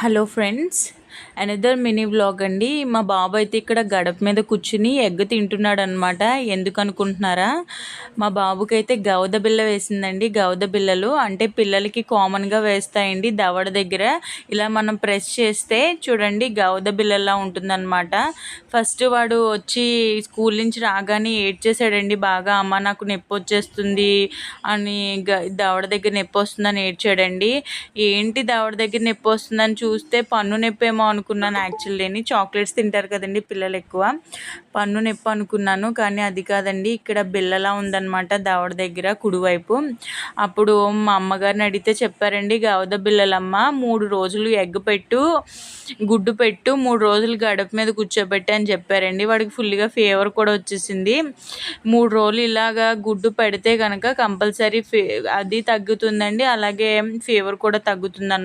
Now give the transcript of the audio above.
Hello friends, another mini vlog అండి. మా బాబు అయితే ఇక్కడ గడప మీద కూర్చుని ఎగ్ తింటున్నాడు అనమాట. ఎందుకు అనుకుంటున్నారా? మా బాబుకి అయితే గవద బిళ్ళ వేసిందండి. గవద బిళ్ళలు అంటే పిల్లలకి కామన్గా వేస్తాయండి దవడ దగ్గర. ఇలా మనం ప్రెస్ చేస్తే చూడండి గవద బిళ్ళలా ఉంటుందన్నమాట. ఫస్ట్ వాడు వచ్చి స్కూల్ నుంచి రాగానే ఏడ్చేసాడండి బాగా. అమ్మ నాకు నొప్పి వచ్చేస్తుంది అని, దవడ దగ్గర నొప్పి వస్తుందని ఏడ్చాడండి. ఏంటి దవడ దగ్గర నొప్పి వస్తుందని చూస్తే పన్ను నొప్పి ఏమో అనుకున్నాను. యాక్చువల్లీ చాక్లెట్స్ తింటారు కదండి పిల్లలు ఎక్కువ, పన్ను నొప్పి అనుకున్నాను. కానీ అది కాదండి, ఇక్కడ బిళ్ళలా ఉందన్నమాట దవడ దగ్గర కుడివైపు. అప్పుడు మా అమ్మగారిని అడిగితే చెప్పారండి, గవద బిళ్ళలమ్మ 3 రోజులు ఎగ్ పెట్టు, గుడ్డు పెట్టు, 3 రోజులు గడప మీద కూర్చోబెట్టి అని చెప్పారండి. వాడికి ఫుల్గా ఫీవర్ కూడా వచ్చేసింది. 3 రోజులు ఇలాగా గుడ్డు పెడితే కనుక కంపల్సరీ అది తగ్గుతుందండి, అలాగే ఫీవర్ కూడా తగ్గుతుంది.